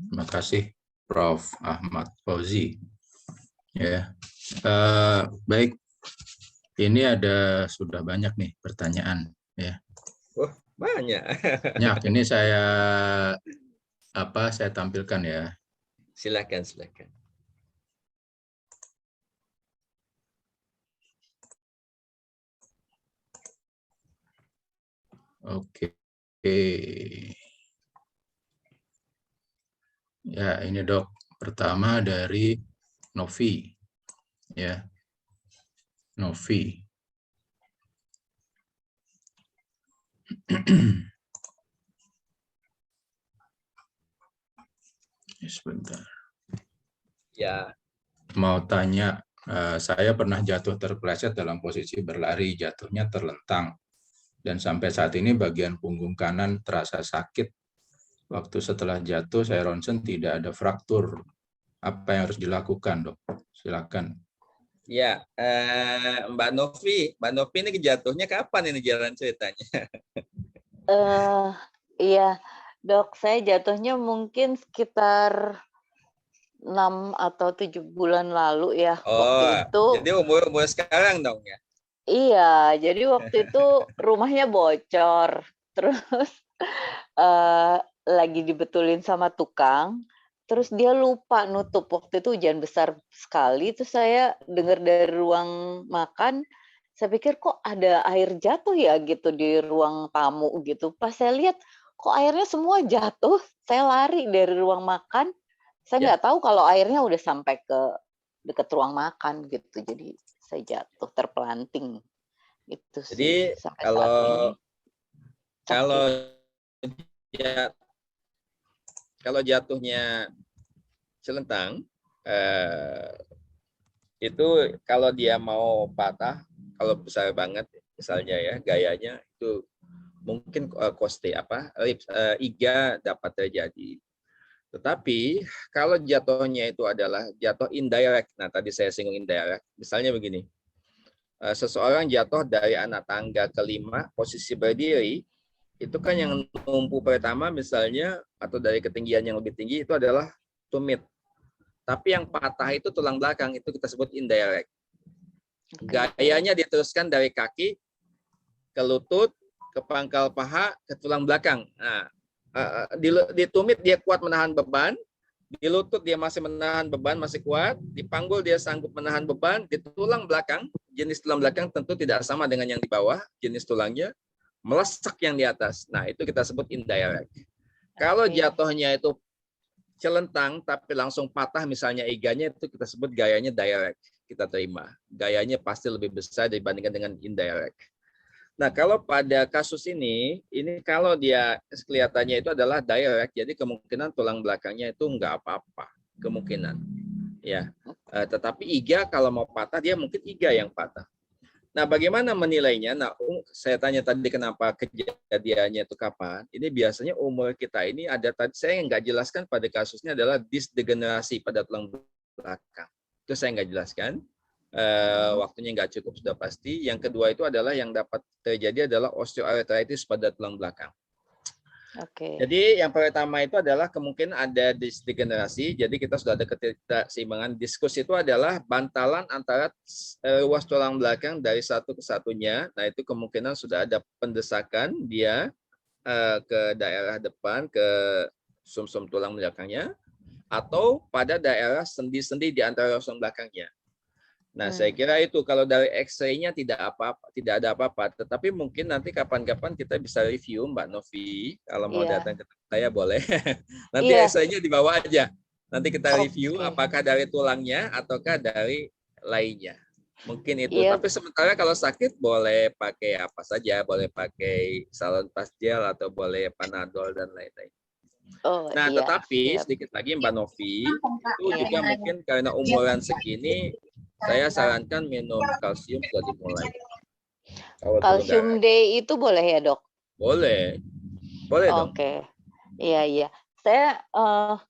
Terima kasih Prof. Ahmad Fauzi. Ya, baik. Ini ada sudah banyak nih pertanyaan. Ya, Banyak. banyak. Ini saya tampilkan ya. Silakan, silakan. Oke. Ya, ini Dok. Pertama dari Novi. Ya. Novi. Sebentar. Ya. Mau tanya, saya pernah jatuh terpeleset dalam posisi berlari, jatuhnya terlentang. Dan sampai saat ini bagian punggung kanan terasa sakit. Waktu setelah jatuh, saya ronsen tidak ada fraktur. Apa yang harus dilakukan, Dok? Silakan. Ya, Mbak Novi ini jatuhnya kapan ini jalan ceritanya? Iya, Dok, saya jatuhnya mungkin sekitar 6 atau 7 bulan lalu ya. Waktu itu Jadi umur sekarang dong ya? iya, jadi waktu itu rumahnya bocor. Terus lagi dibetulin sama tukang, terus dia lupa nutup. Waktu itu hujan besar sekali, terus saya dengar dari ruang makan, saya pikir kok ada air jatuh ya gitu di ruang tamu gitu. Pas saya lihat kok airnya semua jatuh, saya lari dari ruang makan. Saya nggak tahu kalau airnya udah sampai ke dekat ruang makan gitu. Jadi saya jatuh terpelanting. Itu sih Jadi sampai saat ini. kalau jatuhnya celentang, itu kalau dia mau patah, kalau besar banget misalnya ya gayanya itu mungkin iga dapat terjadi. Tetapi kalau jatuhnya itu adalah jatuh indirect, nah tadi saya singgung indirect, misalnya begini, seseorang jatuh dari anak tangga kelima posisi berdiri, itu kan yang numpu pertama misalnya atau dari ketinggian yang lebih tinggi itu adalah tumit. Tapi yang patah itu tulang belakang, itu kita sebut indirect. Gayanya diteruskan dari kaki ke lutut, ke pangkal paha, ke tulang belakang. Nah, di tumit dia kuat menahan beban, di lutut dia masih menahan beban, masih kuat, di panggul dia sanggup menahan beban, di tulang belakang, jenis tulang belakang tentu tidak sama dengan yang di bawah, jenis tulangnya, melesak yang di atas. Nah, itu kita sebut indirect. Kalau jatuhnya itu celentang tapi langsung patah misalnya iganya, itu kita sebut gayanya direct, kita terima. Gayanya pasti lebih besar dibandingkan dengan indirect. Nah, kalau pada kasus ini kalau dia kelihatannya itu adalah direct, jadi kemungkinan tulang belakangnya itu enggak apa-apa, kemungkinan. Ya. Tetapi iga kalau mau patah, dia mungkin iga yang patah. Nah, bagaimana menilainya? Nah, saya tanya tadi kenapa kejadiannya itu kapan? Ini biasanya umur kita ini ada tadi saya nggak jelaskan pada kasusnya adalah disdegenerasi pada tulang belakang. Itu saya nggak jelaskan. Waktunya nggak cukup sudah pasti. Yang kedua itu adalah yang dapat terjadi adalah osteoarthritis pada tulang belakang. Jadi yang pertama itu adalah kemungkinan ada disdegenerasi. Jadi kita sudah ada keseimbangan. Diskus itu adalah bantalan antara ruas tulang belakang dari satu ke satunya. Nah, itu kemungkinan sudah ada pendesakan dia ke daerah depan, ke sumsum tulang belakangnya, atau pada daerah sendi-sendi di antara tulang belakangnya. Nah, saya kira itu kalau dari X-ray-nya tidak ada apa-apa. Tetapi mungkin nanti kapan-kapan kita bisa review, Mbak Novi. Kalau mau datang ke saya boleh. Nanti X-ray-nya dibawa aja. Nanti kita review apakah dari tulangnya ataukah dari lainnya. Mungkin itu. Tapi sementara kalau sakit boleh pakai apa saja, boleh pakai salon pastel atau boleh Panadol dan lain-lain. Nah, tetapi sedikit lagi Mbak Novi, itu juga mungkin karena umuran segini, saya sarankan minum kalsium sudah dimulai. Kalsium D itu boleh ya, Dok? Boleh. Boleh dong. Oke. Iya. Saya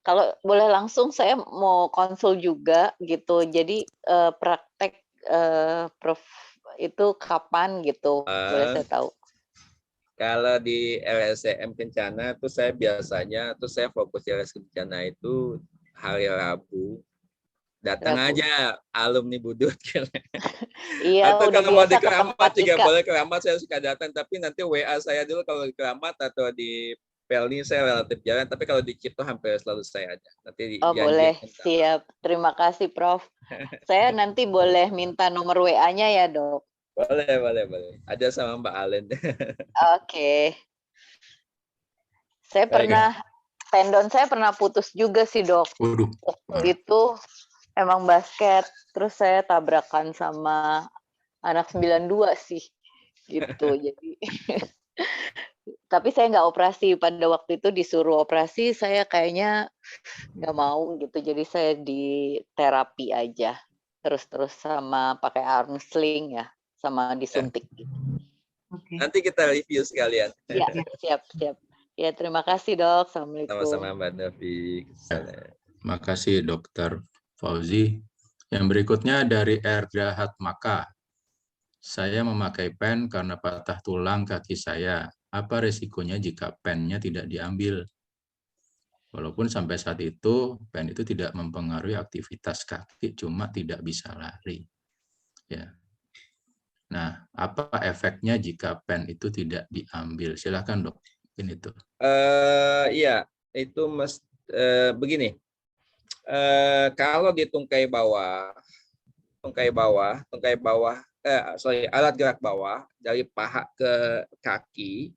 kalau boleh langsung saya mau konsul juga gitu. Jadi praktek Prof itu kapan gitu? Boleh saya tahu? Kalau di RSCM Kencana tuh saya biasanya tuh saya fokus di RSCM Kencana itu hari Rabu. Datang Rabu. aja alumni Budut. Iya, Atau udah kalau mau di biasa ke tempat Keramat juga Ika. boleh, Keramat saya suka datang, tapi nanti WA saya dulu kalau di Keramat atau di Pelni saya relatif jarang, tapi kalau di Cipto hampir selalu saya ada. Nanti Oh, janjian boleh. Siap. Terima kasih, Prof. Saya nanti boleh minta nomor WA-nya ya, Dok. Boleh. Ada sama Mbak Alen. Oke. Saya Baik. tendon saya pernah putus juga sih, Dok. Waduh. Waktu itu emang basket, terus saya tabrakan sama anak 92 sih. Gitu. Jadi tapi saya nggak operasi. Pada waktu itu disuruh operasi, saya kayaknya nggak mau gitu. Jadi saya di terapi aja. Terus sama pakai arm sling ya, sama disuntik. Oke. Nanti kita review sekalian. Ya, siap. Ya, terima kasih, Dok. Assalamualaikum. Sama-sama Mbak Novi. Terima kasih Dr. Fauzi. Yang berikutnya dari Erda Hatmaka. Saya memakai pen karena patah tulang kaki saya. Apa resikonya jika pennya tidak diambil? Walaupun sampai saat itu pen itu tidak mempengaruhi aktivitas kaki, cuma tidak bisa lari. Ya. Nah, apa efeknya jika pen itu tidak diambil? Silakan, Dok. Ini itu. Iya, itu begini. Kalau di tungkai bawah, alat gerak bawah dari paha ke kaki,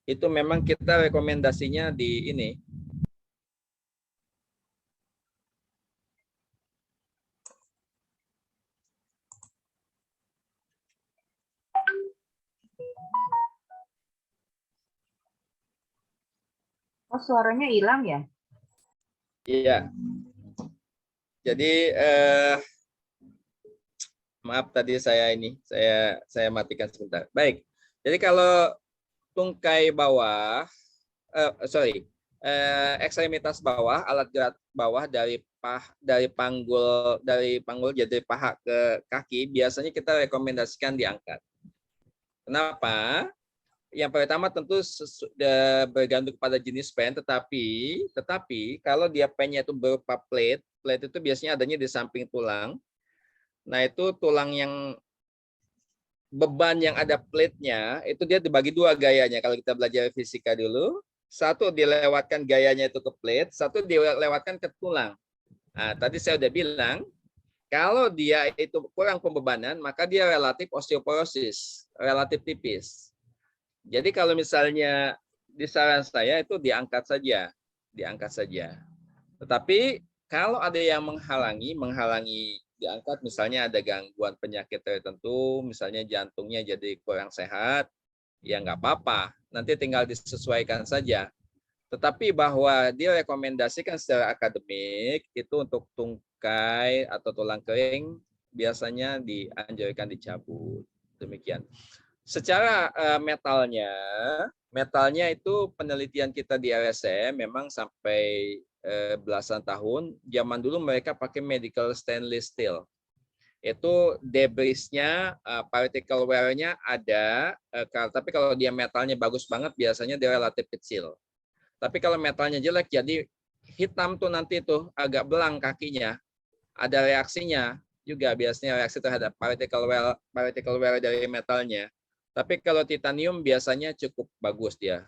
itu memang kita rekomendasinya di ini. Oh, suaranya hilang ya? Iya. Jadi maaf tadi saya matikan sebentar. Baik. Jadi kalau tungkai bawah, ekstremitas bawah, alat gerak bawah dari panggul jadi paha ke kaki, biasanya kita rekomendasikan diangkat. Kenapa? Yang pertama tentu bergantung kepada jenis pen, tetapi kalau dia pennya itu berupa plate itu biasanya adanya di samping tulang. Nah, itu tulang yang beban yang ada plate-nya itu dia dibagi dua gayanya. Kalau kita belajar fisika dulu, satu dilewatkan gayanya itu ke plate, satu dilewatkan ke tulang. Nah, tadi saya udah bilang kalau dia itu kurang pembebanan, maka dia relatif osteoporosis, relatif tipis. Jadi kalau misalnya di saran saya itu diangkat saja. Tetapi kalau ada yang menghalangi diangkat, misalnya ada gangguan penyakit tertentu, misalnya jantungnya jadi kurang sehat, ya nggak apa-apa. Nanti tinggal disesuaikan saja. Tetapi bahwa direkomendasikan secara akademik itu untuk tungkai atau tulang kering biasanya dianjurkan dicabut. Demikian. Secara metalnya itu penelitian kita di RSCM memang sampai belasan tahun. Zaman dulu mereka pakai medical stainless steel. Itu debrisnya, particle wear-nya ada, tapi kalau dia metalnya bagus banget biasanya dia relatif kecil. Tapi kalau metalnya jelek jadi hitam tuh nanti tuh agak belang kakinya. Ada reaksinya juga biasanya reaksi terhadap particle wear dari metalnya. Tapi kalau titanium biasanya cukup bagus dia.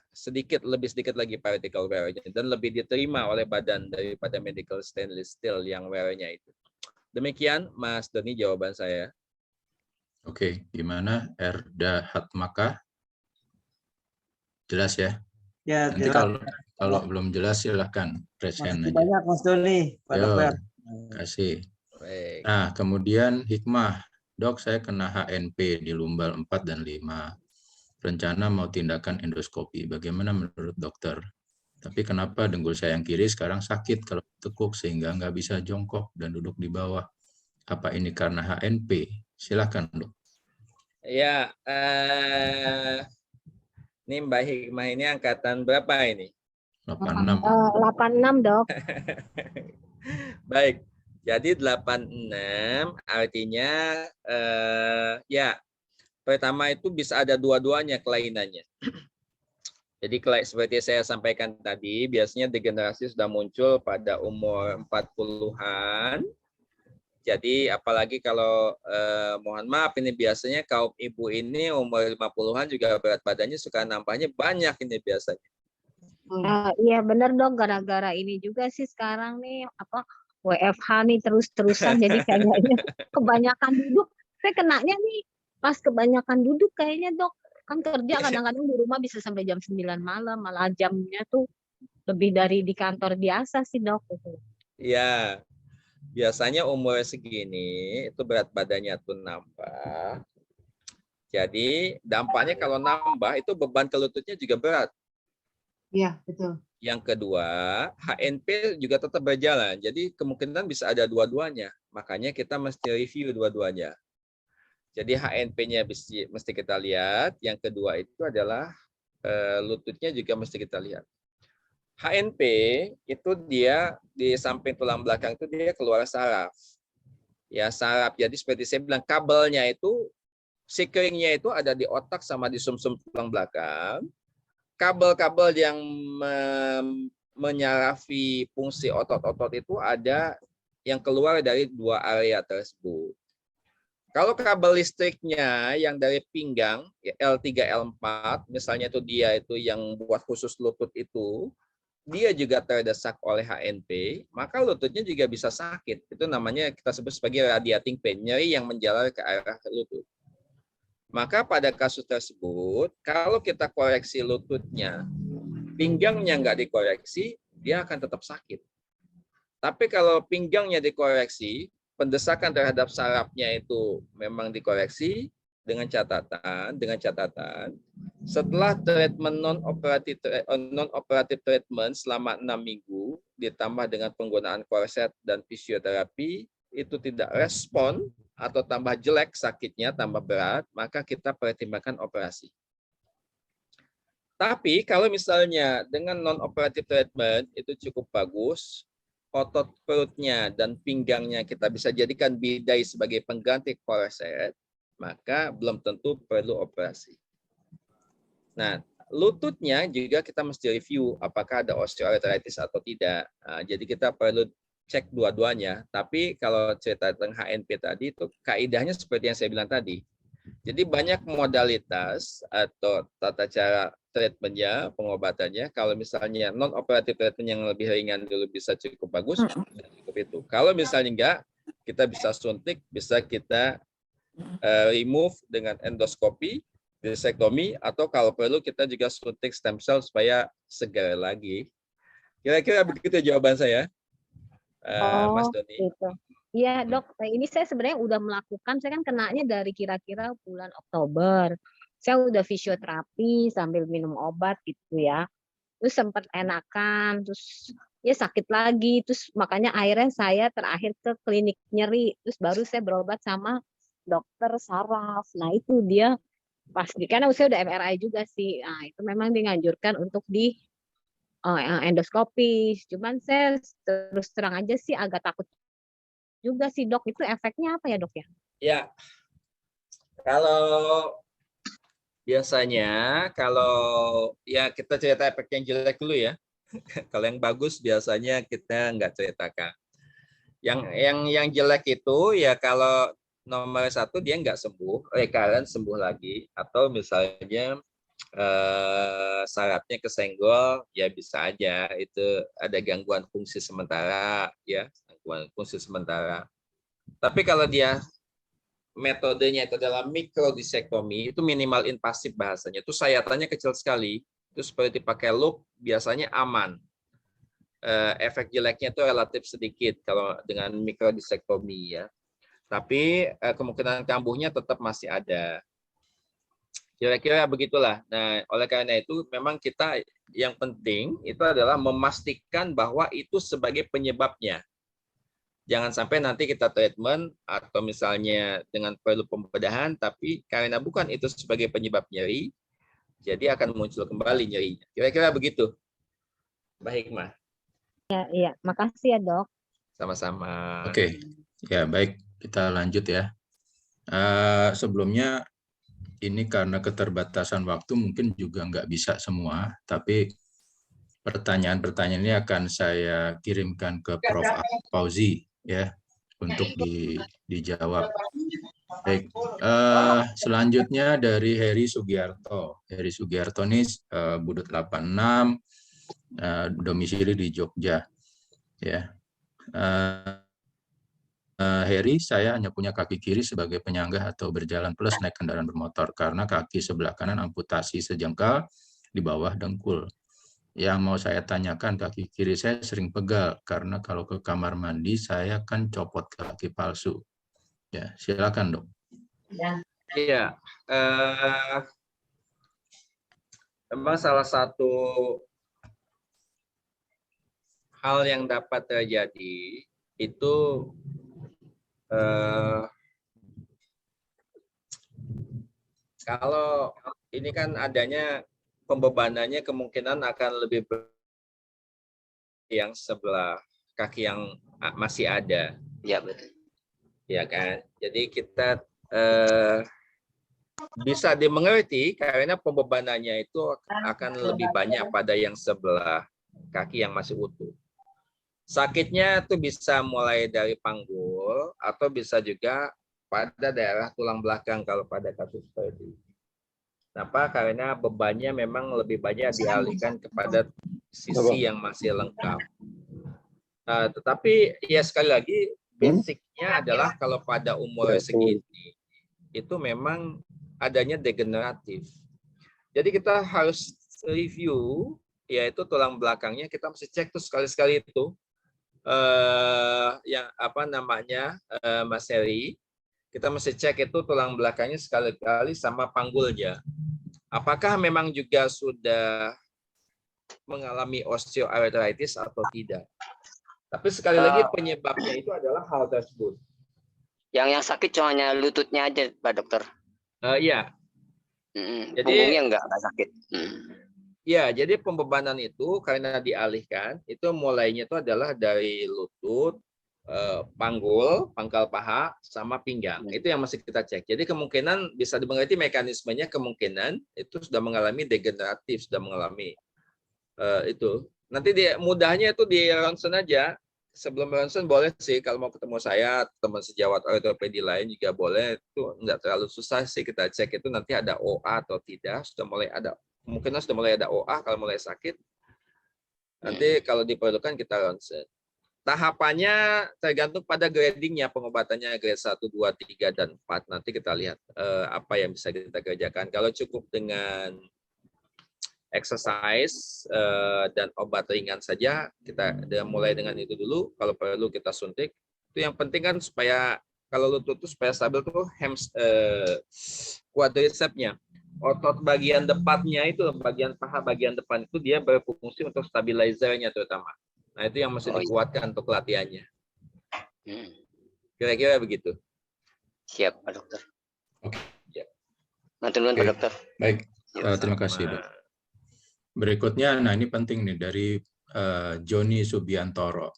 Lebih sedikit lagi particle wear-nya dan lebih diterima oleh badan daripada medical stainless steel yang wear-nya itu. Demikian Mas Doni jawaban saya. Oke, gimana Erda Hatmaka? Jelas ya? Ya, Nanti kalau belum jelas silahkan present aja. banyak Mas Doni, Pak Dokter. Terima kasih. Baik. Nah, kemudian Hikmah. Dok, saya kena HNP di lumbal 4 dan 5. Rencana mau tindakan endoskopi. Bagaimana menurut dokter? Tapi kenapa dengkul saya yang kiri sekarang sakit kalau tekuk sehingga nggak bisa jongkok dan duduk di bawah? Apa ini karena HNP? Silakan, Dok. Ya, ini Mbak Hikmah ini angkatan berapa ini? 86. 86, Dok. Baik. Jadi 86 artinya ya pertama itu bisa ada dua-duanya kelainannya. Jadi seperti saya sampaikan tadi, biasanya degenerasi sudah muncul pada umur 40-an. Jadi apalagi kalau mohon maaf ini biasanya kaum ibu ini umur 50-an juga berat badannya suka nampaknya banyak ini biasanya. Iya benar dok, gara-gara ini juga sih sekarang nih apa WFH nih terus-terusan jadi kayaknya kebanyakan duduk. Saya kenanya nih pas kebanyakan duduk kayaknya dok, kan kerja kadang-kadang di rumah bisa sampai jam 9 malam, malah jamnya tuh lebih dari di kantor biasa sih dok. Iya, biasanya umur segini itu berat badannya tuh nambah. Jadi dampaknya kalau nambah itu beban ke lututnya juga berat. Iya, betul. Yang kedua, HNP juga tetap berjalan. Jadi kemungkinan bisa ada dua-duanya. Makanya kita mesti review dua-duanya. Jadi HNP-nya mesti kita lihat. Yang kedua itu adalah lututnya juga mesti kita lihat. HNP itu dia di samping tulang belakang itu dia keluar saraf. Ya, saraf. Jadi seperti saya bilang kabelnya itu securingnya itu ada di otak sama di sumsum tulang belakang. Kabel-kabel yang menyarafi fungsi otot-otot itu ada yang keluar dari dua area tersebut. Kalau kabel listriknya yang dari pinggang L3 L4 misalnya itu dia itu yang buat khusus lutut itu dia juga terdesak oleh HNP, maka lututnya juga bisa sakit. Itu namanya kita sebut sebagai radiating pain, nyeri yang menjalar ke arah lutut. Maka pada kasus tersebut, kalau kita koreksi lututnya, pinggangnya nggak dikoreksi, dia akan tetap sakit. Tapi kalau pinggangnya dikoreksi, pendesakan terhadap sarafnya itu memang dikoreksi dengan catatan setelah treatment non-operatif treatment selama 6 minggu ditambah dengan penggunaan korset dan fisioterapi itu tidak respon atau tambah jelek sakitnya, tambah berat, maka kita pertimbangkan operasi. Tapi kalau misalnya dengan non-operative treatment itu cukup bagus, otot perutnya dan pinggangnya kita bisa jadikan bidai sebagai pengganti korset, maka belum tentu perlu operasi. Nah, lututnya juga kita mesti review apakah ada osteoarthritis atau tidak. Nah, jadi kita perlu cek dua-duanya. Tapi kalau cerita tentang HNP tadi itu kaidahnya seperti yang saya bilang tadi. Jadi banyak modalitas atau tata cara treatmentnya, pengobatannya. Kalau misalnya non-operatif treatment yang lebih ringan dulu bisa cukup bagus, cukup itu. Kalau misalnya enggak, kita bisa suntik, bisa kita remove dengan endoskopi, disektomi, atau kalau perlu kita juga suntik stem cell supaya segar lagi. Kira-kira begitu jawaban saya. Mas Doni. Gitu. Iya dok, ini saya sebenarnya udah melakukan, saya kan kenanya dari kira-kira bulan Oktober. Saya udah fisioterapi sambil minum obat gitu ya. Terus sempat enakan, terus ya sakit lagi, terus makanya akhirnya saya terakhir ke klinik nyeri, terus baru saya berobat sama dokter saraf. Nah itu dia pasti, karena saya udah MRI juga sih. Nah itu memang dianjurkan untuk di endoskopi. Cuman saya terus terang aja sih agak takut juga sih dok, itu efeknya apa ya dok ya? Ya, kalau biasanya kalau ya kita cerita efek yang jelek dulu ya. Kalau yang bagus biasanya kita nggak ceritakan. Yang jelek itu ya kalau nomor satu dia nggak sembuh, recurrent sembuh lagi, atau misalnya sarafnya kesenggol, ya bisa aja itu ada gangguan fungsi sementara ya. Fungsi sementara. Tapi kalau dia metodenya itu adalah mikrodisektomi, itu minimal invasif bahasanya. Itu sayatannya kecil sekali. Itu seperti pakai loop, biasanya aman. Efek jeleknya itu relatif sedikit kalau dengan mikrodisektomi ya. Tapi kemungkinan kambuhnya tetap masih ada. Kira-kira begitulah. Nah, oleh karena itu memang kita yang penting itu adalah memastikan bahwa itu sebagai penyebabnya. Jangan sampai nanti kita treatment atau misalnya dengan perlu pembedahan, tapi karena bukan itu sebagai penyebab nyeri, jadi akan muncul kembali nyerinya. Kira-kira begitu. Baik, Mah. Iya, makasih ya dok. Sama-sama. Oke, ya baik. Kita lanjut ya. Sebelumnya ini karena keterbatasan waktu mungkin juga nggak bisa semua, tapi pertanyaan-pertanyaan ini akan saya kirimkan ke Prof. Fauzi ya untuk dijawab. Baik, selanjutnya dari Heri Sugiarto. Heri Sugiarto ini Budut 86, domisili di Jogja. Ya, Heri, saya hanya punya kaki kiri sebagai penyangga atau berjalan plus naik kendaraan bermotor karena kaki sebelah kanan amputasi sejengkal di bawah dengkul. Yang mau saya tanyakan, kaki kiri saya sering pegal karena kalau ke kamar mandi saya kan copot kaki palsu. Ya, silakan dok. Iya, memang salah satu hal yang dapat terjadi itu kalau ini kan adanya pembebanannya kemungkinan akan lebih yang sebelah kaki yang masih ada. Ya betul. Ya kan. Jadi kita bisa dimengerti karena pembebanannya itu akan lebih banyak pada yang sebelah kaki yang masih utuh. Sakitnya itu bisa mulai dari panggul atau bisa juga pada daerah tulang belakang kalau pada kasus seperti ini. Kenapa? Karena bebannya memang lebih banyak dialihkan kepada sisi yang masih lengkap. Tetapi ya sekali lagi basicnya adalah kalau pada umur segini itu memang adanya degeneratif. Jadi kita harus review, yaitu tulang belakangnya kita mesti cek tuh sekali-sekali itu yang apa namanya Mas Heri, kita mesti cek itu tulang belakangnya sekali-kali sama panggulnya. Apakah memang juga sudah mengalami osteoarthritis atau tidak? Tapi sekali lagi penyebabnya itu adalah hal tersebut. Yang sakit cuma lututnya aja, Pak Dokter. Iya. Jadi punggungnya enggak sakit. Ya, jadi pembebanan itu karena dialihkan, itu mulainya itu adalah dari lutut, panggul, pangkal paha, sama pinggang. Itu yang masih kita cek. Jadi kemungkinan bisa dimengerti mekanismenya, kemungkinan itu sudah mengalami degeneratif, sudah mengalami itu. Nanti mudahnya itu di ronsen aja. Sebelum ronsen boleh sih kalau mau ketemu saya, teman sejawat ortopedi lain juga boleh. Itu enggak terlalu susah sih kita cek itu nanti ada OA atau tidak. Sudah mulai ada, mungkin sudah mulai ada OA kalau mulai sakit. Nanti kalau diperlukan kita ronsen. Tahapannya tergantung pada gradingnya, pengobatannya grade 1, 2, 3, dan 4. Nanti kita lihat apa yang bisa kita kerjakan. Kalau cukup dengan exercise dan obat ringan saja, kita mulai dengan itu dulu. Kalau perlu kita suntik. Itu yang penting kan supaya kalau lutut itu supaya stabil tuh quadricepsnya. Otot bagian depannya itu, bagian paha bagian depan itu dia berfungsi untuk stabilizernya terutama. Nah itu yang mesti dikuatkan untuk latihannya. Kira-kira begitu. Siap, Pak Dokter. Oke. Ya. Nanti Pak Dokter. Baik, terima kasih dok. Berikutnya, nah ini penting nih dari Joni Subiantoro.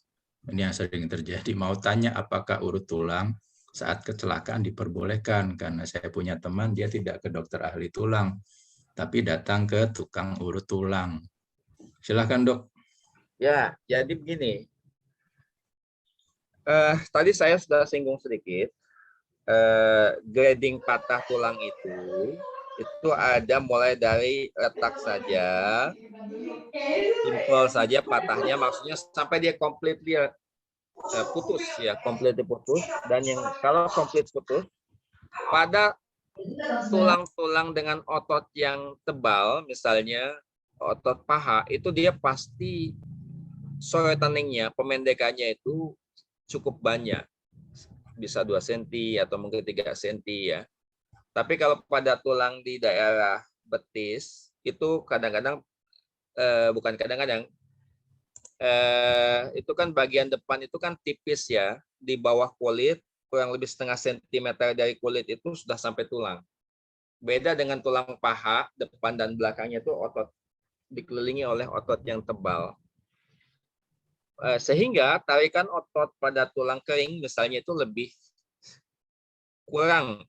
Ini yang sering terjadi. Mau tanya apakah urut tulang saat kecelakaan diperbolehkan? Karena saya punya teman, dia tidak ke dokter ahli tulang, tapi datang ke tukang urut tulang. Silakan dok. Ya, jadi begini. Tadi saya sudah singgung sedikit. Grading patah tulang itu ada mulai dari retak saja, simpel saja patahnya, maksudnya sampai dia completely putus ya, completely putus. Dan yang kalau komplit putus, pada tulang-tulang dengan otot yang tebal, misalnya otot paha, itu dia pasti shorteningnya, pemendekannya itu cukup banyak, bisa 2 cm atau mungkin 3 cm ya. Tapi kalau pada tulang di daerah betis itu kadang-kadang bukan kadang-kadang itu kan bagian depan itu kan tipis ya, di bawah kulit kurang lebih setengah sentimeter dari kulit itu sudah sampai tulang. Beda dengan tulang paha depan dan belakangnya itu otot dikelilingi oleh otot yang tebal. Sehingga tarikan otot pada tulang kering misalnya itu lebih kurang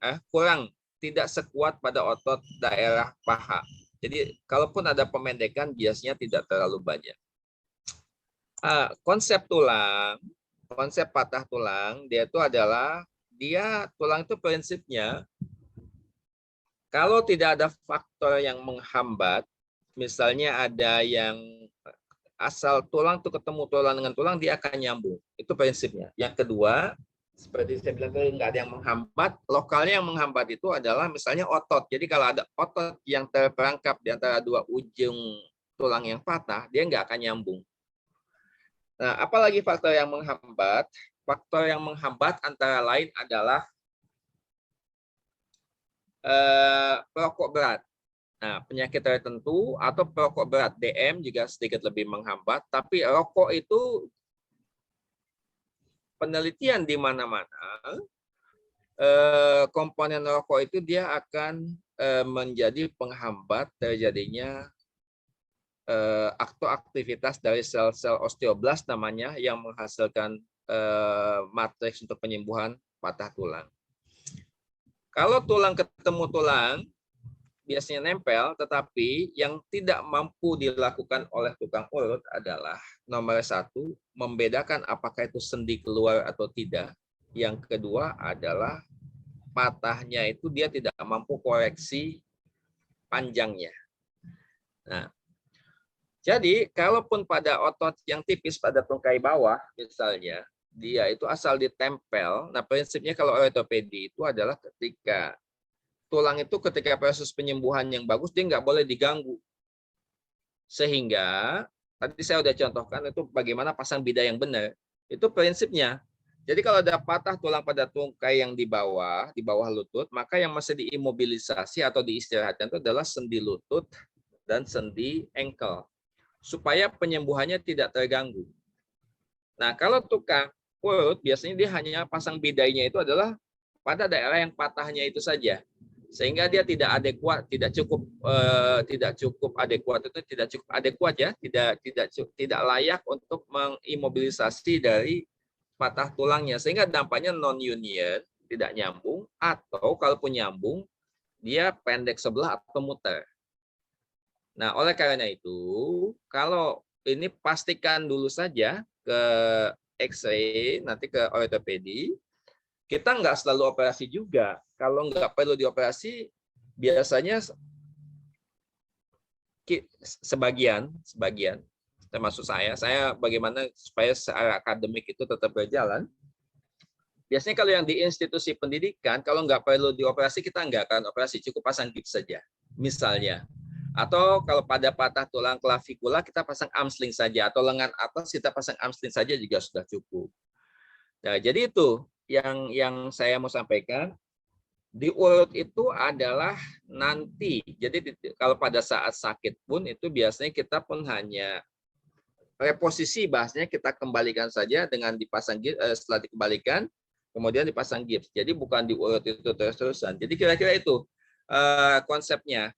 tidak sekuat pada otot daerah paha. Jadi kalaupun ada pemendekan biasanya tidak terlalu banyak. Konsep tulang, konsep patah tulang, dia itu adalah tulang itu prinsipnya kalau tidak ada faktor yang menghambat, misalnya ada yang asal tulang itu ketemu tulang dengan tulang, dia akan nyambung. Itu prinsipnya. Yang kedua, seperti saya bilang tadi, nggak ada yang menghambat. Lokalnya yang menghambat itu adalah misalnya otot. Jadi kalau ada otot yang terperangkap di antara dua ujung tulang yang patah, dia nggak akan nyambung. Nah, apalagi faktor yang menghambat? Faktor yang menghambat antara lain adalah perokok berat. Nah, penyakit tertentu atau perokok berat, DM juga sedikit lebih menghambat, tapi rokok itu penelitian di mana-mana, komponen rokok itu dia akan menjadi penghambat terjadinya aktivitas dari sel-sel osteoblast namanya yang menghasilkan matriks untuk penyembuhan patah tulang. Kalau tulang ketemu tulang, biasanya nempel, tetapi yang tidak mampu dilakukan oleh tukang urut adalah nomor 1, membedakan apakah itu sendi keluar atau tidak. Yang kedua adalah patahnya itu dia tidak mampu koreksi panjangnya. Nah, jadi kalaupun pada otot yang tipis pada tungkai bawah misalnya, dia itu asal ditempel. Nah, prinsipnya kalau ortopedi itu adalah ketika tulang itu ketika proses penyembuhan yang bagus, dia nggak boleh diganggu. Sehingga, tadi saya sudah contohkan itu bagaimana pasang bida yang benar. Itu prinsipnya. Jadi kalau ada patah tulang pada tungkai yang di bawah lutut, maka yang masih diimobilisasi atau diistirahatkan itu adalah sendi lutut dan sendi ankle. Supaya penyembuhannya tidak terganggu. Nah, kalau tukang urut, biasanya dia hanya pasang bidainya itu adalah pada daerah yang patahnya itu saja. Sehingga dia tidak adekuat, tidak cukup adekuat ya, tidak layak untuk mengimobilisasi dari patah tulangnya, sehingga dampaknya non union, tidak nyambung, atau kalaupun nyambung dia pendek sebelah atau muter. Nah, oleh karena itu, kalau ini pastikan dulu saja ke X-ray, nanti ke ortopedi. Kita nggak selalu operasi juga. Kalau nggak perlu dioperasi, biasanya sebagian, termasuk saya bagaimana supaya secara akademik itu tetap berjalan. Biasanya kalau yang di institusi pendidikan, kalau nggak perlu dioperasi, kita nggak akan operasi, cukup pasang gips saja. Misalnya. Atau kalau pada patah tulang klavikula, kita pasang arm sling saja. Atau lengan atas, kita pasang arm sling saja juga sudah cukup. Nah, jadi itu yang saya mau sampaikan. Di urut itu adalah nanti. Jadi kalau pada saat sakit pun, itu biasanya kita pun hanya reposisi, bahasanya kita kembalikan saja dengan dipasang gips, setelah dikembalikan, kemudian dipasang gips. Jadi bukan diurut itu terus-terusan. Jadi kira-kira itu konsepnya.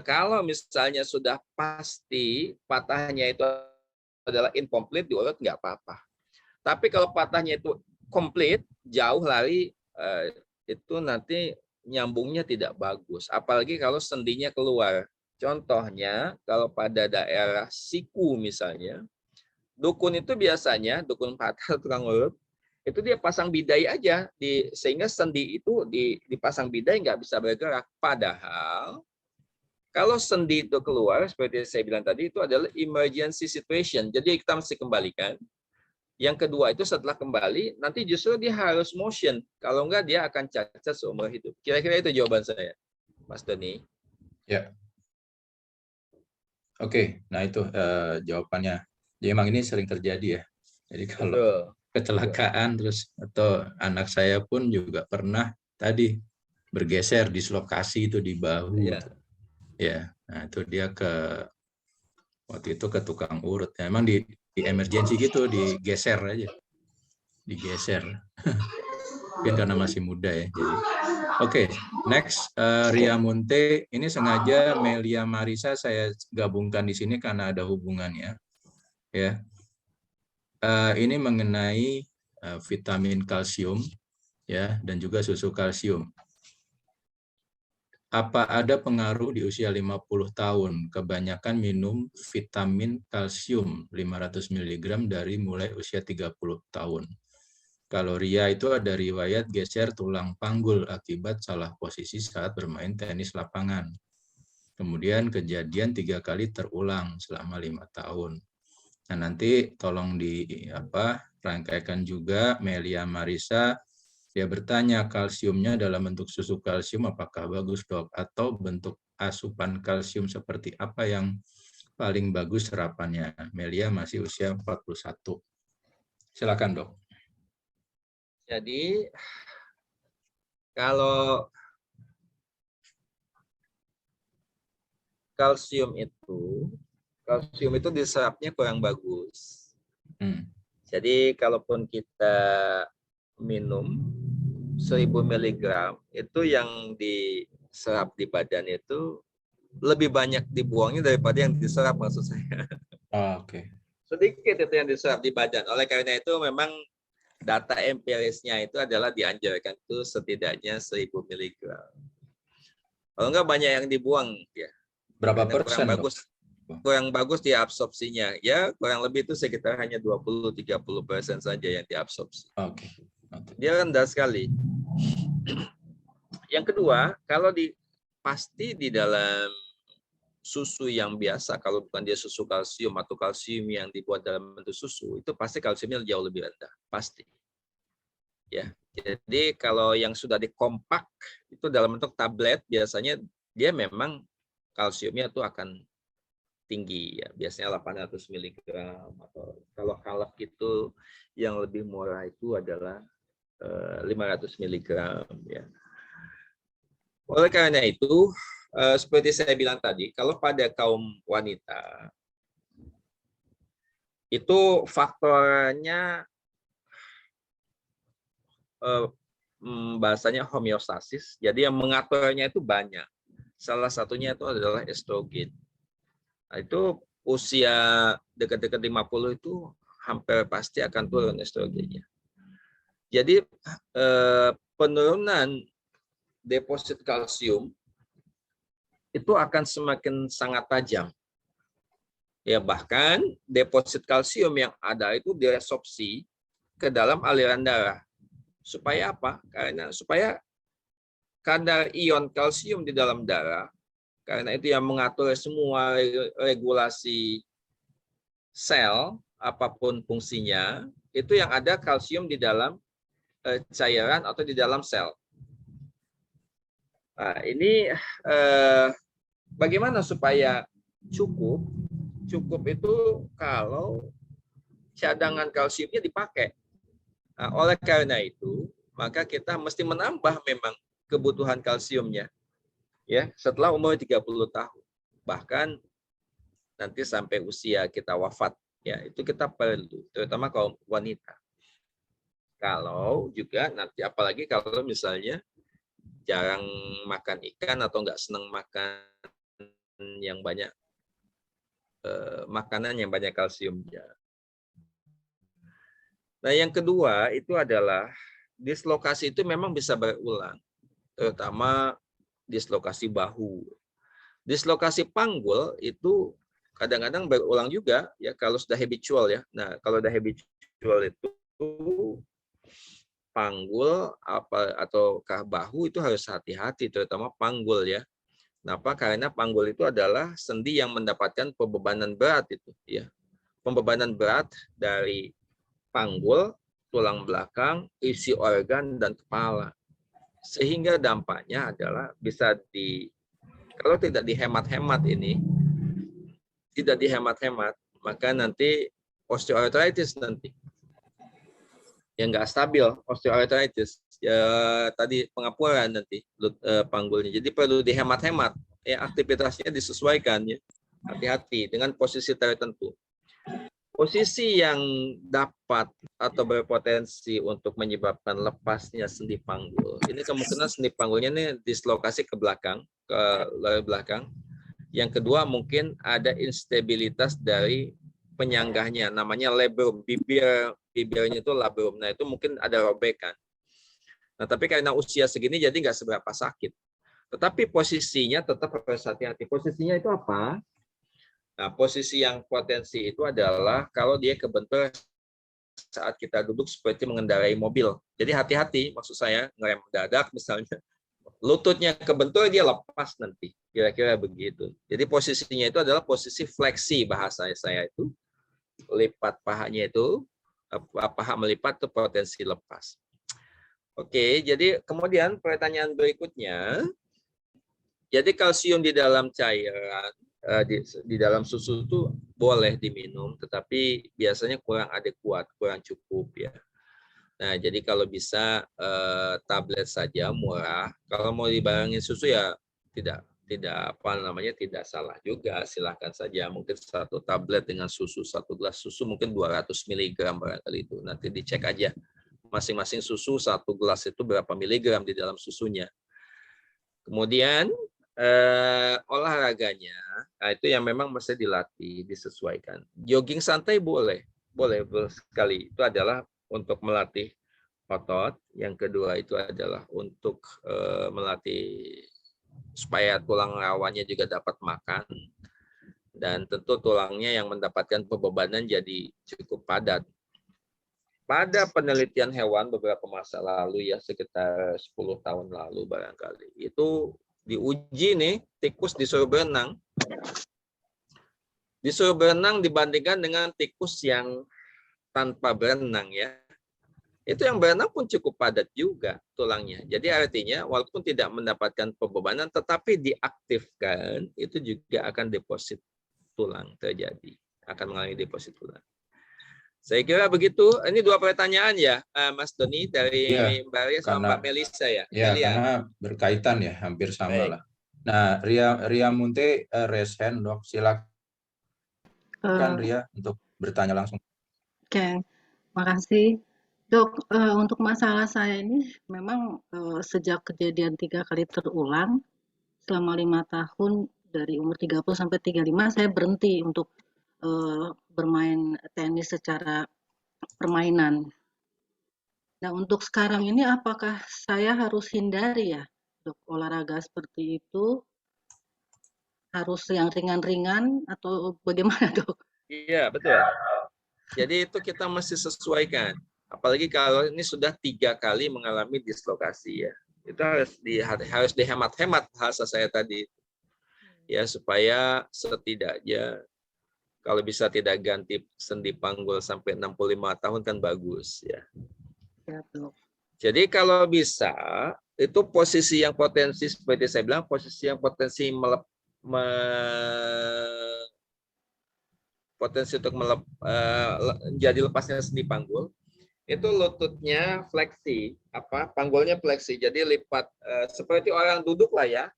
Kalau misalnya sudah pasti patahnya itu adalah incomplete, diurut nggak apa-apa. Tapi kalau patahnya itu komplit, jauh lari, itu nanti nyambungnya tidak bagus. Apalagi kalau sendinya keluar. Contohnya, kalau pada daerah siku misalnya, dukun itu biasanya, dukun patah tukang urut, itu dia pasang bidai aja, sehingga sendi itu dipasang bidai nggak bisa bergerak. Padahal, kalau sendi itu keluar, seperti saya bilang tadi, itu adalah emergency situation. Jadi kita mesti kembalikan. Yang kedua itu setelah kembali, nanti justru dia harus motion. Kalau enggak, dia akan cacat seumur hidup. Kira-kira itu jawaban saya, Mas Doni. Ya. Oke, nah itu jawabannya. Jadi memang ini sering terjadi ya. Jadi kalau kecelakaan terus, atau anak saya pun juga pernah tadi bergeser dislokasi itu di bahu. Ya. Ya, nah itu dia waktu itu ke tukang urut. Ya, memang di emergency gitu, digeser aja, digeser. Mungkin karena masih muda ya. Jadi, oke, next Ria Munte. Ini sengaja Melia Marisa saya gabungkan di sini karena ada hubungannya. Ya, ini mengenai vitamin kalsium, ya, dan juga susu kalsium. Apa ada pengaruh di usia 50 tahun? Kebanyakan minum vitamin kalsium 500 mg dari mulai usia 30 tahun. Kalau Ria itu ada riwayat geser tulang panggul akibat salah posisi saat bermain tenis lapangan. Kemudian kejadian 3 kali terulang selama 5 tahun. Nah, nanti tolong rangkaikan juga Melia Marisa. Dia bertanya, kalsiumnya dalam bentuk susu kalsium apakah bagus, Dok? Atau bentuk asupan kalsium seperti apa yang paling bagus serapannya? Melia masih usia 41. Silakan, Dok. Jadi kalau kalsium itu diserapnya kurang bagus. Jadi kalaupun kita minum 1000 mg itu yang diserap di badan itu lebih banyak dibuangnya daripada yang diserap, maksud saya. Oke. Sedikit itu yang diserap di badan. Oleh karena itu memang data empirisnya itu adalah dianjurkan itu setidaknya 1000 mg. Kalau enggak banyak yang dibuang ya. Berapa Karena persen, kurang bagus di absorpsinya. Ya kurang lebih itu sekitar hanya 20-30% saja yang diabsorpsi. Oke. Dia rendah sekali. Yang kedua, kalau pasti di dalam susu yang biasa, kalau bukan dia susu kalsium atau kalsium yang dibuat dalam bentuk susu, itu pasti kalsiumnya jauh lebih rendah, pasti. Ya, jadi kalau yang sudah dikompak itu dalam bentuk tablet, biasanya dia memang kalsiumnya itu akan tinggi, ya biasanya 800 mg, atau kalau kalap itu yang lebih murah itu adalah 500 mg, ya. Oleh karena itu, seperti saya bilang tadi, kalau pada kaum wanita itu faktornya bahasanya homeostasis, jadi yang mengaturnya itu banyak. Salah satunya itu adalah estrogen. Nah, itu usia dekat-dekat 50 itu hampir pasti akan turun estrogennya. Jadi penurunan deposit kalsium itu akan semakin sangat tajam. Ya, bahkan deposit kalsium yang ada itu diresorpsi ke dalam aliran darah. Supaya apa? Supaya kadar ion kalsium di dalam darah, karena itu yang mengatur semua regulasi sel, apapun fungsinya, itu yang ada kalsium di dalam cairan atau di dalam sel. Nah, ini bagaimana supaya cukup? Cukup itu kalau cadangan kalsiumnya dipakai. Nah, oleh karena itu, maka kita mesti menambah memang kebutuhan kalsiumnya, ya, setelah umur 30 tahun. Bahkan nanti sampai usia kita wafat, ya, itu kita perlu, terutama kaum wanita. Kalau juga nanti, apalagi kalau misalnya jarang makan ikan atau nggak senang makan yang banyak, makanan yang banyak kalsiumnya. Nah, yang kedua itu adalah dislokasi itu memang bisa berulang, terutama dislokasi bahu. Dislokasi panggul itu kadang-kadang berulang juga, ya, kalau sudah habitual, ya. Nah, kalau sudah habitual itu panggul ataukah bahu itu harus hati-hati, terutama panggul, ya. Kenapa? Karena panggul itu adalah sendi yang mendapatkan pembebanan berat itu, ya. Pembebanan berat dari panggul, tulang belakang, isi organ dan kepala. Sehingga dampaknya adalah bisa kalau tidak dihemat-hemat maka nanti osteoarthritis nanti. Yang nggak stabil, osteoarthritis. Ya, tadi pengapuran nanti panggulnya. Jadi perlu dihemat-hemat, ya, aktivitasnya disesuaikan, ya. Hati-hati dengan posisi tertentu. Posisi yang dapat atau berpotensi untuk menyebabkan lepasnya sendi panggul. Ini kemungkinan sendi panggulnya ini dislokasi ke belakang, ke leher belakang. Yang kedua mungkin ada instabilitas dari penyanggahnya, namanya labrum, bibirnya itu labrum. Nah, itu mungkin ada robekan. Nah, tapi karena usia segini jadi nggak seberapa sakit. Tetapi posisinya tetap harus hati-hati. Posisinya itu apa? Nah, posisi yang potensi itu adalah kalau dia kebentur saat kita duduk seperti mengendarai mobil. Jadi hati-hati, maksud saya ngerem mendadak misalnya, lututnya kebentur dia lepas nanti. Kira-kira begitu. Jadi posisinya itu adalah posisi fleksi bahasa saya itu. Lipat pahanya itu, paha melipat itu potensi lepas. Oke, jadi kemudian pertanyaan berikutnya, jadi kalsium di dalam cairan, di dalam susu itu boleh diminum, tetapi biasanya kurang adekuat, kurang cukup ya. Nah, jadi kalau bisa tablet saja murah. Kalau mau dibarengin susu ya tidak tidak salah juga, silahkan saja. Mungkin satu tablet dengan susu, satu gelas susu mungkin 200 mg barangkali itu. Nanti dicek aja masing-masing susu satu gelas itu berapa miligram di dalam susunya. Kemudian olahraganya, nah itu yang memang mesti dilatih, disesuaikan. Jogging santai boleh sekali. Itu adalah untuk melatih otot. Yang kedua itu adalah untuk melatih supaya tulang rawannya juga dapat makan. Dan tentu tulangnya yang mendapatkan pembebanan jadi cukup padat. Pada penelitian hewan beberapa masa lalu ya, sekitar 10 tahun lalu barangkali, itu diuji nih, tikus disuruh berenang. Disuruh berenang dibandingkan dengan tikus yang tanpa berenang ya. Itu yang berenang pun cukup padat juga tulangnya. Jadi artinya walaupun tidak mendapatkan pembebanan tetapi diaktifkan, itu juga akan deposit tulang terjadi. Akan mengalami deposit tulang. Saya kira begitu. Ini 2 pertanyaan ya, Mas Doni, dari Ya, Mbak Ria sama Mbak Melisa ya. Ya, Melia. karena berkaitan ya, hampir sama Baik. lah. Nah, Ria Munte raise hand, Dok. Silakan Ria untuk bertanya langsung. Oke, makasih. Dok, untuk masalah saya ini memang sejak kejadian 3 kali terulang, selama 5 tahun dari umur 30 sampai 35 saya berhenti untuk bermain tenis secara permainan. Nah, untuk sekarang ini apakah saya harus hindari ya, Dok, olahraga seperti itu? Harus yang ringan-ringan atau bagaimana, Dok? Iya, betul. Jadi itu kita mesti sesuaikan. Apalagi kalau ini sudah 3 kali mengalami dislokasi ya. Itu harus dihemat-hemat bahasa saya tadi. Ya, supaya setidaknya kalau bisa tidak ganti sendi panggul sampai 65 tahun kan bagus ya. Ya, Dok. Jadi kalau bisa itu posisi yang potensi seperti saya bilang, posisi yang potensi potensi untuk jadi lepasnya sendi panggul itu lututnya fleksi, panggulnya fleksi, jadi lipat seperti orang duduk lah ya.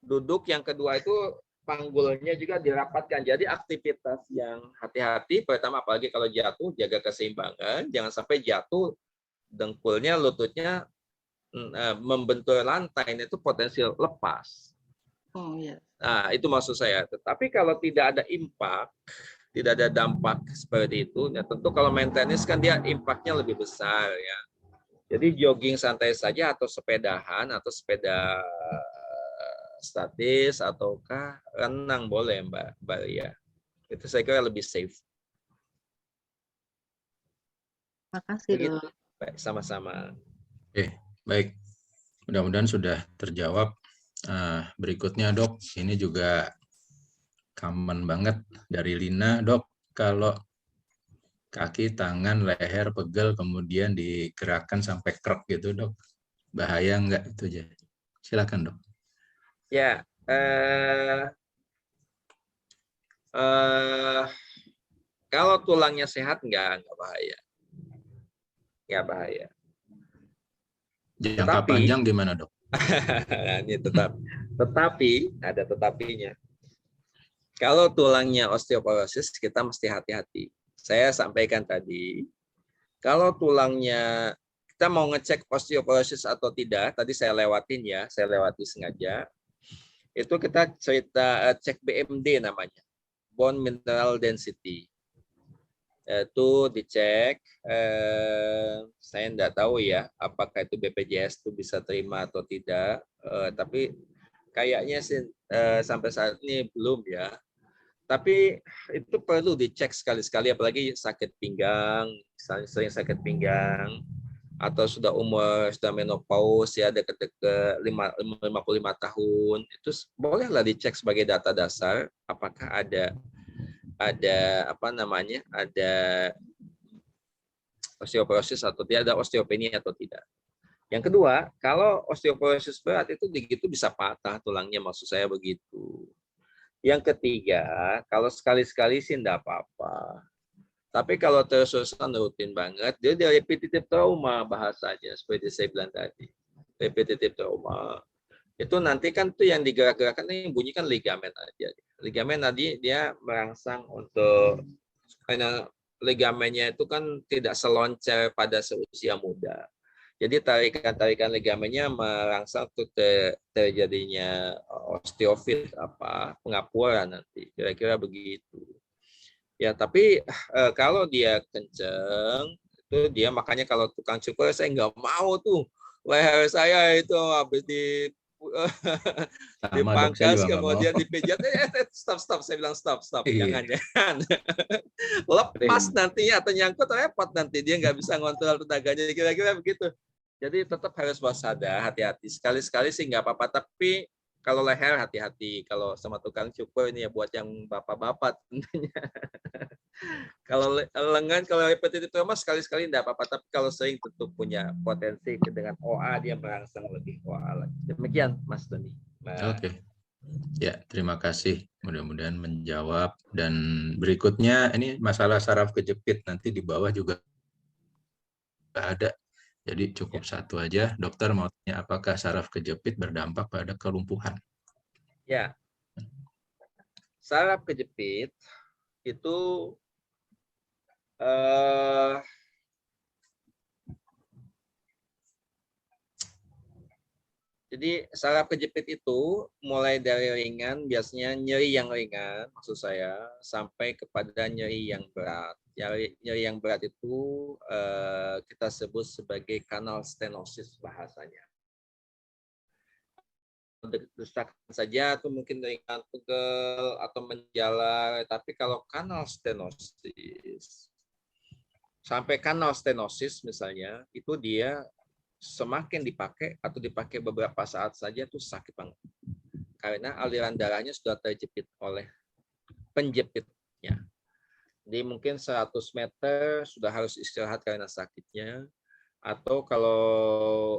Duduk, yang kedua itu panggulnya juga dirapatkan. Jadi aktivitas yang hati-hati, pertama apalagi kalau jatuh, jaga keseimbangan, jangan sampai jatuh dengkulnya, lututnya membentur lantai, itu potensi lepas. Oh ya. Nah, itu maksud saya. Tetapi kalau tidak ada impact, tidak ada dampak seperti itu, ya tentu kalau main tenis kan dia impactnya lebih besar ya. Jadi jogging santai saja atau sepedahan atau sepeda statis ataukah renang boleh Mbak Ria. Itu saya kira lebih safe. Makasih, Begitu. Dok. Baik, sama-sama. Oke, baik. Mudah-mudahan sudah terjawab. Berikutnya, Dok, ini juga common banget dari Lina, Dok. Kalau kaki, tangan, leher pegel, kemudian digerakkan sampai krek gitu, Dok. Bahaya enggak itu aja? Silakan, Dok. Ya, kalau tulangnya sehat enggak bahaya. Enggak bahaya. Jangka panjang gimana, Dok? Ini tetapi ada tetapinya. Kalau tulangnya osteoporosis, kita mesti hati-hati. Saya sampaikan tadi, kalau tulangnya kita mau ngecek osteoporosis atau tidak, tadi saya lewatin ya, saya lewati sengaja. Itu kita cek BMD namanya, bone mineral density. Itu dicek, saya enggak tahu ya apakah itu BPJS itu bisa terima atau tidak, tapi kayaknya sih sampai saat ini belum ya. Tapi itu perlu dicek sekali-sekali, apalagi sakit pinggang, misalnya sering sakit pinggang, atau sudah menopause ya dekat-dekat 55 tahun, itu bolehlah dicek sebagai data dasar apakah ada apa namanya, ada osteoporosis atau tidak, ada osteopenia atau tidak. Yang kedua, kalau osteoporosis berat itu begitu bisa patah tulangnya, maksud saya begitu. Yang ketiga, kalau sekali-sekali sih enggak apa-apa. Tapi kalau terus-terusan rutin banget, dia repetitif trauma bahasanya, seperti saya bilang tadi. Repetitif trauma. Itu nanti kan tuh yang digerak-gerakkan, yang bunyi kan ligamen aja. Ligamen tadi dia merangsang untuk, karena ligamennya itu kan tidak seloncer pada seusia muda. Jadi tarikan-tarikan ligamennya merangsang untuk terjadinya osteofit, pengapuran nanti, kira-kira begitu. Ya, tapi kalau dia kenceng, itu dia, makanya kalau tukang cukur saya nggak mau tuh leher saya itu habis dipangkas kemudian dipijat. Stop, saya bilang stop, jangan. Lepas nantinya atau nyangkut repot nanti, dia nggak bisa ngontrol tenaganya, kira-kira begitu. Jadi tetap harus waspada, hati-hati. Sekali-sekali sih nggak apa-apa, tapi kalau leher hati-hati. Kalau sama tukang cukur ini ya buat yang bapak-bapak tentunya. Kalau lengan, kalau repetitif trauma sekali-sekali nggak apa-apa, tapi kalau sering tentu punya potensi dengan OA, dia merangsang lebih OA lagi. Demikian Mas Doni. Oke. Ya, terima kasih. Mudah-mudahan menjawab. Dan berikutnya ini masalah saraf kejepit, nanti di bawah juga ada. Jadi cukup satu aja. Dokter mau tanya, apakah saraf kejepit berdampak pada kelumpuhan? Ya. Saraf kejepit itu jadi saraf kejepit itu mulai dari ringan, biasanya nyeri yang ringan, maksud saya, sampai kepada nyeri yang berat. Nyeri yang berat itu kita sebut sebagai kanal stenosis bahasanya. Desakan saja itu mungkin ringan, pegel atau menjalar, tapi kalau kanal stenosis sampai kanal stenosis misalnya, itu dia semakin dipakai atau dipakai beberapa saat saja tuh sakit banget. Karena aliran darahnya sudah terjepit oleh penjepitnya. Jadi mungkin 100 meter sudah harus istirahat karena sakitnya. Atau kalau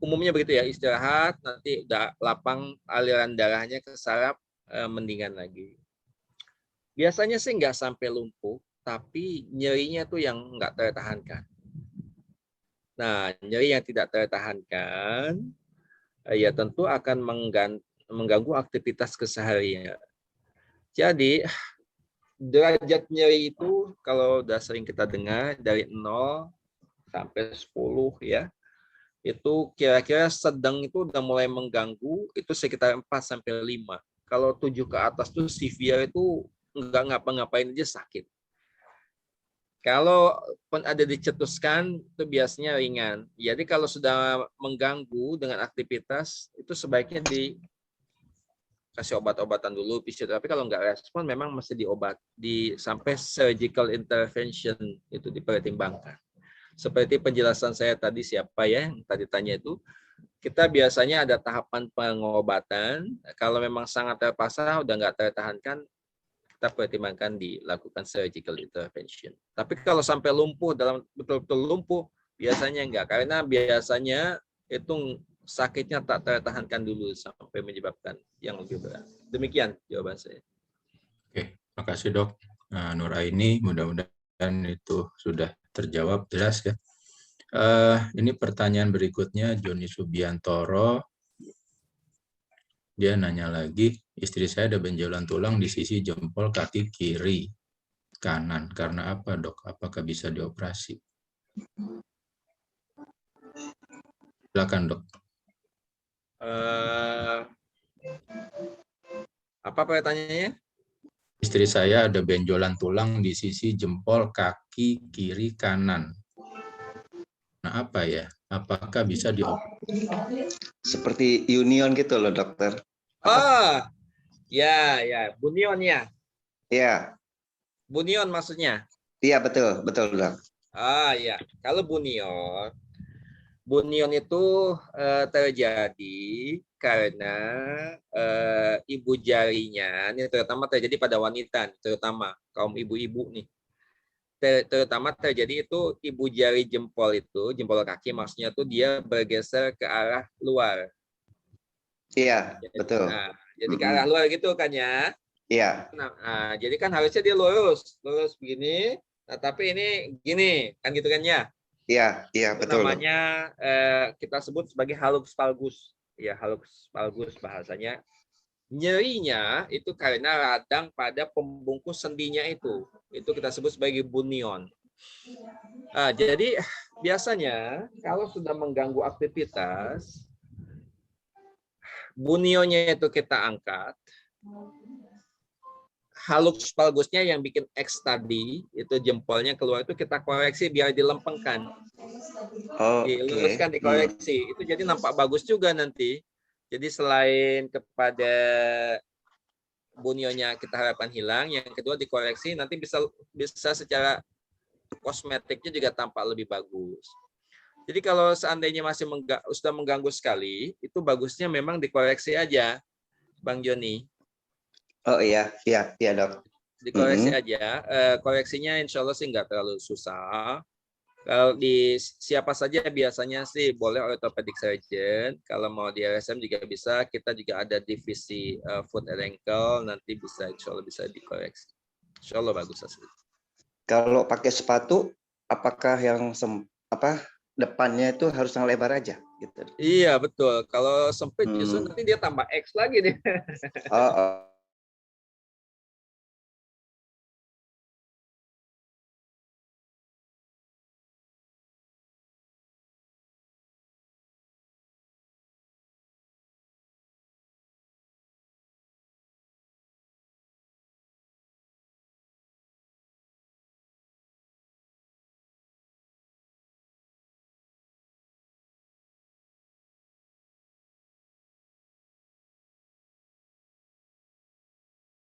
umumnya begitu ya, istirahat, nanti udah lapang aliran darahnya ke saraf, mendingan lagi. Biasanya sih nggak sampai lumpuh, tapi nyerinya tuh yang nggak tertahankan. Nah, nyeri yang tidak tertahankan, ya tentu akan mengganggu aktivitas keseharian. Jadi, derajat nyeri itu kalau udah sering kita dengar dari 0 sampai 10 ya, itu kira-kira sedang itu udah mulai mengganggu, itu sekitar 4 sampai 5. Kalau 7 ke atas tuh severe, itu nggak ngapa-ngapain aja sakit. Kalau pun ada dicetuskan, itu biasanya ringan. Jadi kalau sudah mengganggu dengan aktivitas, itu sebaiknya dikasih obat-obatan dulu, fisioterapi. Kalau nggak respon, memang mesti diobat, sampai surgical intervention itu dipertimbangkan. Seperti penjelasan saya tadi, siapa ya yang tadi tanya itu, kita biasanya ada tahapan pengobatan. Kalau memang sangat terpaksa, udah nggak tertahankan, kita pertimbangkan dilakukan surgical intervention. Tapi kalau sampai lumpuh, dalam betul-betul lumpuh, biasanya enggak. Karena biasanya itu sakitnya tak tertahankan dulu sampai menyebabkan yang lebih berat. Demikian jawaban saya. Oke, terima kasih Dok. Nur Aini, mudah-mudahan itu sudah terjawab jelas ya. Ini pertanyaan berikutnya, Joni Subiantoro. Dia nanya lagi, istri saya ada benjolan tulang di sisi jempol kaki kiri kanan. Karena apa, Dok? Apakah bisa dioperasi? Silakan, Dok. Apa pertanyaannya? Istri saya ada benjolan tulang di sisi jempol kaki kiri kanan. Nah, apa ya? Apakah bisa dioperasi? Seperti union gitu loh, dokter. Oh, ya, bunion ya. Iya, Bunion maksudnya. iya betul, betul dok. Ah, ya. Kalau bunion itu terjadi karena ibu jarinya, ini terutama terjadi pada wanita, terutama kaum ibu-ibu nih. Terutama terjadi itu ibu jari jempol kaki maksudnya tuh dia bergeser ke arah luar. Iya, betul. Nah, jadi ke arah luar gitu kan ya. Iya, Nah, jadi kan harusnya dia lurus begini. Nah, tapi ini gini kan gitu kan ya. iya, Itu betul. namanya kita sebut sebagai hallux valgus. Ya, hallux valgus bahasanya. Nyerinya itu karena radang pada pembungkus sendinya itu. Itu kita sebut sebagai bunion. Nah, jadi biasanya kalau sudah mengganggu aktivitas, bunionnya itu kita angkat, hallux valgusnya yang bikin X tadi, itu jempolnya keluar itu kita koreksi biar dilempengkan. Diluruskan, dikoreksi. Itu jadi nampak bagus juga nanti. Jadi selain kepada bunionnya kita harapkan hilang, yang kedua dikoreksi, nanti bisa secara kosmetiknya juga tampak lebih bagus. Jadi kalau seandainya masih sudah mengganggu sekali, itu bagusnya memang dikoreksi aja, Bang Joni. Oh iya dok. Dikoreksi aja. Koreksinya insya Allah sih nggak terlalu susah. Kalau di siapa saja biasanya sih boleh orthopedic surgeon. Kalau mau di RSM juga bisa. Kita juga ada divisi foot and ankle. Nanti bisa insya Allah bisa dikoreksi. Insya Allah bagus hasilnya. Kalau pakai sepatu, apakah yang depannya itu harus yang lebar aja? Gitu. Iya betul. Kalau sempit justru nanti dia tambah X lagi nih. Oh.